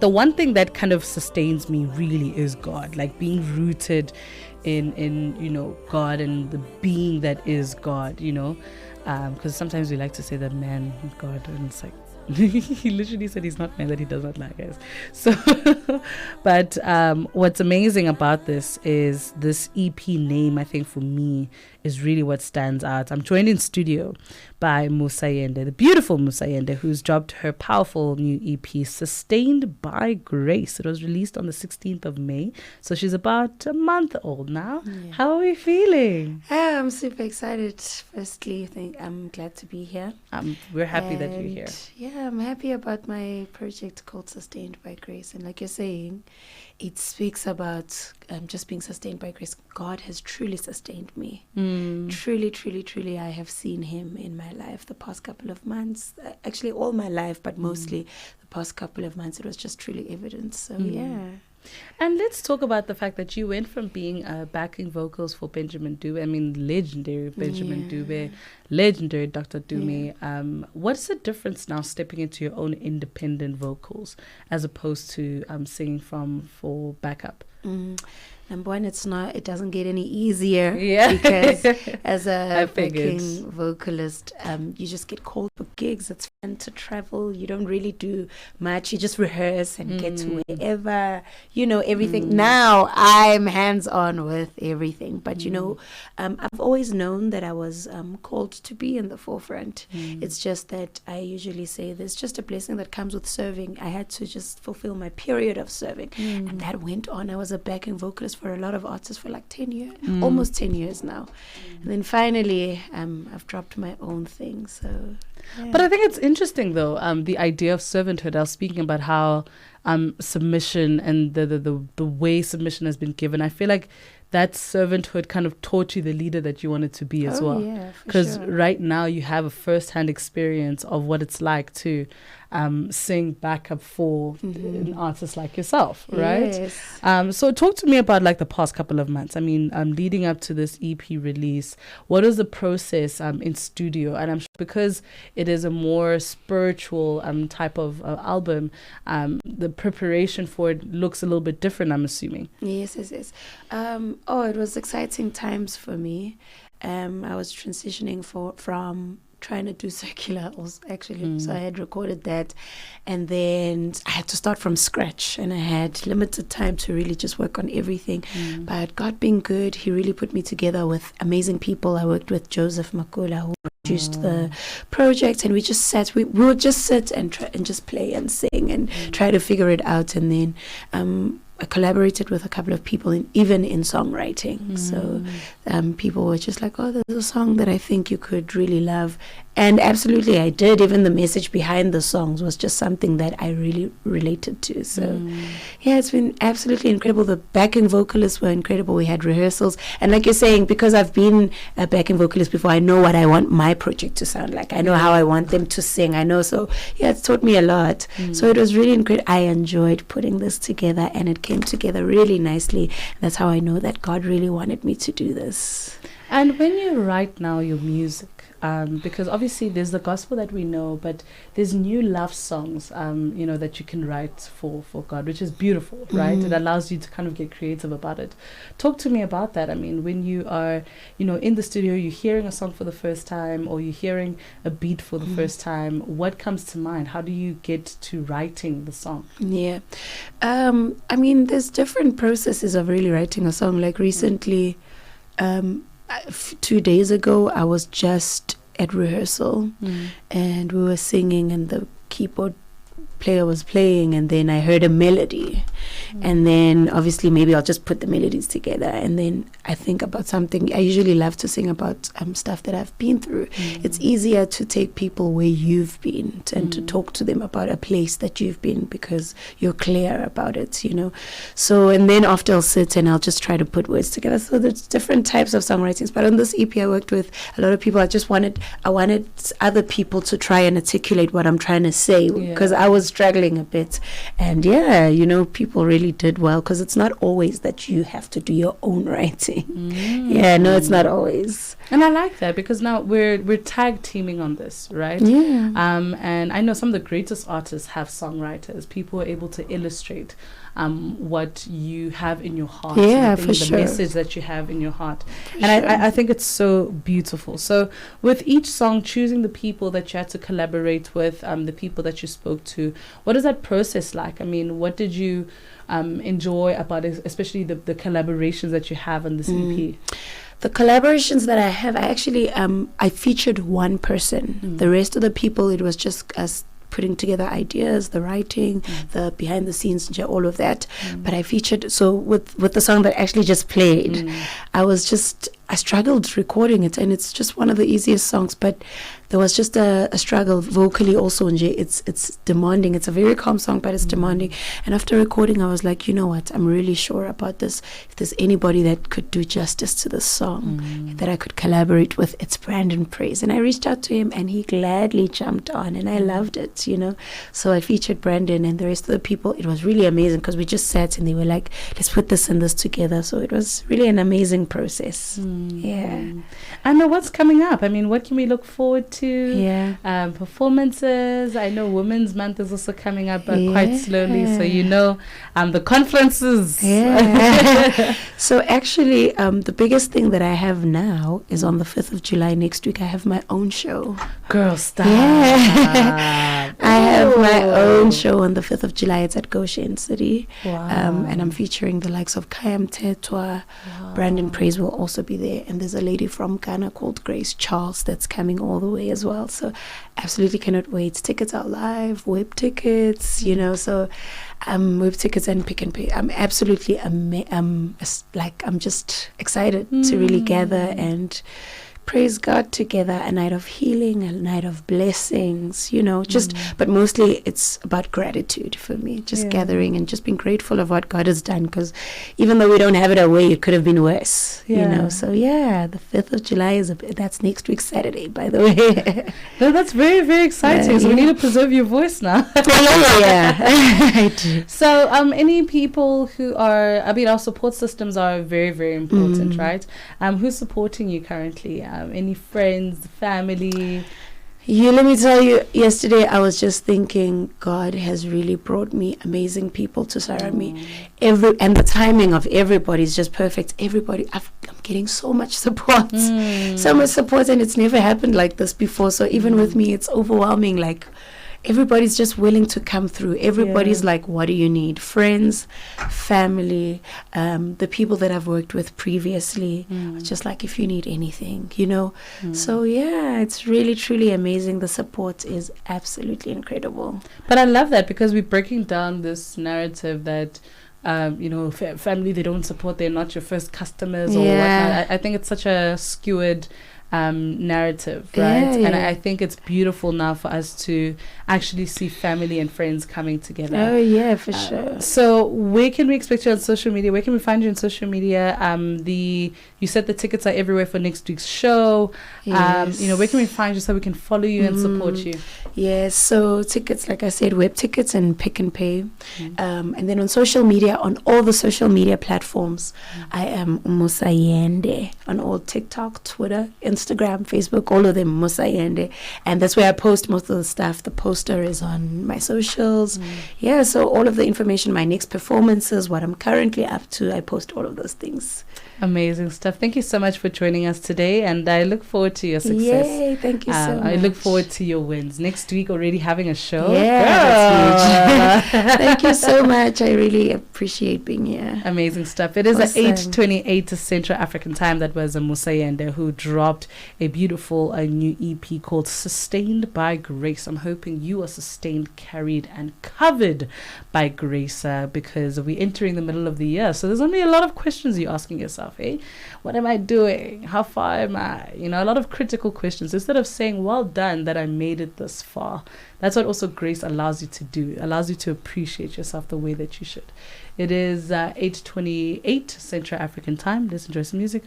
the one thing that kind of sustains me really is God, like being rooted in you know, God and the being that is God, you know, because sometimes we like to say that man and God, and it's like he literally said he's not man that he does not like us. So but what's amazing about this is this EP name, I think for me, is really what stands out. I'm joined in studio by Musa Yende, the beautiful Musa Yende, who's dropped her powerful new EP, Sustained by Grace. It was released on the 16th of May, so she's about a month old now. Yeah. How are we feeling? I'm super excited. Firstly, I think I'm glad to be here. We're happy that you're here. Yeah, I'm happy about my project called Sustained by Grace. And like you're saying, it speaks about just being sustained by grace. God has truly sustained me. Truly, truly, truly, I have seen him in my life the past couple of months. Actually, all my life, but mostly the past couple of months, it was just truly evident. So, yeah. And let's talk about the fact that you went from being backing vocals for Benjamin Dube, I mean, legendary Benjamin Dube, legendary Dr. Dume. What's the difference now stepping into your own independent vocals as opposed to singing for backup? Number one, it doesn't get any easier because as a backing vocalist, you just get called for gigs. It's fun to travel. You don't really do much. You just rehearse and get to wherever, you know, everything. Now I'm hands-on with everything. But, you know, I've always known that I was called to be in the forefront. It's just that I usually say there's just a blessing that comes with serving. I had to just fulfill my period of serving. And that went on. I was a backing vocalist for a lot of artists for like 10 years, almost 10 years now. And then finally, I've dropped my own thing. So, yeah. But I think it's interesting though, the idea of servanthood. I was speaking about how submission and the way submission has been given. I feel like that servanthood kind of taught you the leader that you wanted to be as well. Because right now you have a first-hand experience of what it's like to sing backup for an artist like yourself, right? So talk to me about like the past couple of months. I mean, leading up to this EP release, what is the process in studio? And I'm sure because it is a more spiritual type of album, the preparation for it looks a little bit different, I'm assuming. Yes. It was exciting times for me. I was transitioning from trying to do circular actually. So I had recorded that, and then I had to start from scratch, and I had limited time to really just work on everything. But God being good, he really put me together with amazing people. I worked with Joseph Makula, who produced the project, and we just sat, we would just sit and try and just play and sing and try to figure it out. And then I collaborated with a couple of people, even in songwriting. So people were just like, oh, there's a song that I think you could really love. And absolutely I did. Even the message behind the songs was just something that I really related to. So yeah, it's been absolutely incredible. The backing vocalists were incredible. We had rehearsals. And like you're saying, because I've been a backing vocalist before, I know what I want my project to sound like. I know how I want them to sing. I know. So yeah, it's taught me a lot. So it was really incredible. I enjoyed putting this together, and it came together really nicely. That's how I know that God really wanted me to do this. And when you write now your music, because obviously there's the gospel that we know, but there's new love songs, you know, that you can write for God, which is beautiful, right? It allows you to kind of get creative about it. Talk to me about that. I mean, when you are, you know, in the studio, you're hearing a song for the first time, or you're hearing a beat for the first time, what comes to mind? How do you get to writing the song? Yeah. I mean, there's different processes of really writing a song. Like recently, 2 days ago, I was just at rehearsal and we were singing, and the keyboard player was playing, and then I heard a melody, and then obviously maybe I'll just put the melodies together, and then I think about something. I usually love to sing about stuff that I've been through. It's easier to take people where you've been and to talk to them about a place that you've been, because you're clear about it, you know. So, and then after I'll sit and I'll just try to put words together. So there's different types of songwritings, but on this EP I worked with a lot of people. I wanted other people to try and articulate what I'm trying to say, because I was struggling a bit. And yeah, you know, people really did well, because it's not always that you have to do your own writing. Yeah, no, it's not always. And I like that, because now we're tag teaming on this, right? Yeah. And I know some of the greatest artists have songwriters, people who are able to illustrate what you have in your heart. Yeah, the for sure. message that you have in your heart. I think it's so beautiful. So with each song, choosing the people that you had to collaborate with, the people that you spoke to, what is that process like? I mean, what did you enjoy about it, especially the collaborations that you have on this EP? The collaborations that I have, I actually I featured one person. The rest of the people, it was just us putting together ideas, the writing, the behind the scenes, all of that. But I featured, so with the song that actually just played, I struggled recording it, and it's just one of the easiest songs, but there was just a struggle vocally also. It's demanding. It's a very calm song, but it's demanding. And after recording, I was like, you know what, I'm really sure about this. If there's anybody that could do justice to this song that I could collaborate with, it's Brandon Praise. And I reached out to him, and he gladly jumped on, and I loved it, you know. So I featured Brandon, and the rest of the people. It was really amazing, because we just sat and they were like, let's put this and this together. So it was really an amazing process. Yeah. I know what's coming up. I mean, what can we look forward to? Yeah. Performances. I know Women's Month is also coming up quite slowly. So, you know, the conferences. Yeah. So actually, the biggest thing that I have now is on the 5th of July next week. I have my own show. Girl, stop. Yeah. I have my own show on the 5th of July. It's at Goshen City. Wow. And I'm featuring the likes of Kayam Tetwa. Brandon Praise will also be there. And there's a lady from Ghana called Grace Charles that's coming all the way as well. So absolutely cannot wait. Tickets are live, web tickets, you know. So web tickets and Pick and Pay. I'm absolutely, I'm just excited to really gather and praise God together, a night of healing, a night of blessings, you know, just, but mostly it's about gratitude for me, just gathering and just being grateful of what God has done, because even though we don't have it our way, it could have been worse, you know. So yeah, the 5th of July is that's next week Saturday, by the way. No, that's very, very exciting. So we need to preserve your voice now. I do. So any people who are, I mean, our support systems are very, very important, right? Who's supporting you currently? Any friends, family? Let me tell you, yesterday I was just thinking, God has really brought me amazing people to surround me. And the timing of everybody is just perfect. Everybody, I'm getting so much support. So much support, and it's never happened like this before. So even with me, it's overwhelming. Like, everybody's just willing to come through. Everybody's like, what do you need? Friends, family, the people that I've worked with previously, just like, if you need anything, you know. So yeah, it's really, truly amazing. The support is absolutely incredible. But I love that, because we're breaking down this narrative that you know, family, they don't support, they're not your first customers or whatnot. I think it's such a skewed narrative, right? And I think it's beautiful now for us to actually see family and friends coming together. Oh yeah, for sure. So where can we expect you on social media? Where can we find you on social media? You said the tickets are everywhere for next week's show. Yes. You know, where can we find you so we can follow you and support you? Yes, so tickets, like I said, web tickets and Pick and Pay. And then on social media, on all the social media platforms, I am Musa Yende on all TikTok, Twitter, Instagram, Facebook, all of them, Musa Yende. And that's where I post most of the stuff. The poster is on my socials. Yeah, so all of the information, my next performances, what I'm currently up to, I post all of those things. Amazing stuff. Thank you so much for joining us today, and I look forward to your success. Yay, thank you so much. I look forward to your wins. Next week already having a show. Yeah, that's huge. Thank you so much. I really appreciate being here. Amazing stuff. It is at 8:28 Central African Time. That was a Musa Yende who dropped a beautiful new EP called Sustained by Grace. I'm hoping you are sustained, carried, and covered by grace, because we're entering the middle of the year. So there's going to be a lot of questions you're asking yourself. Hey, what am I doing? How far am I? You know, a lot of critical questions. Instead of saying, well done that I made it this far. That's what also grace allows you to do. Allows you to appreciate yourself the way that you should. It is 8:28 Central African Time. Let's enjoy some music.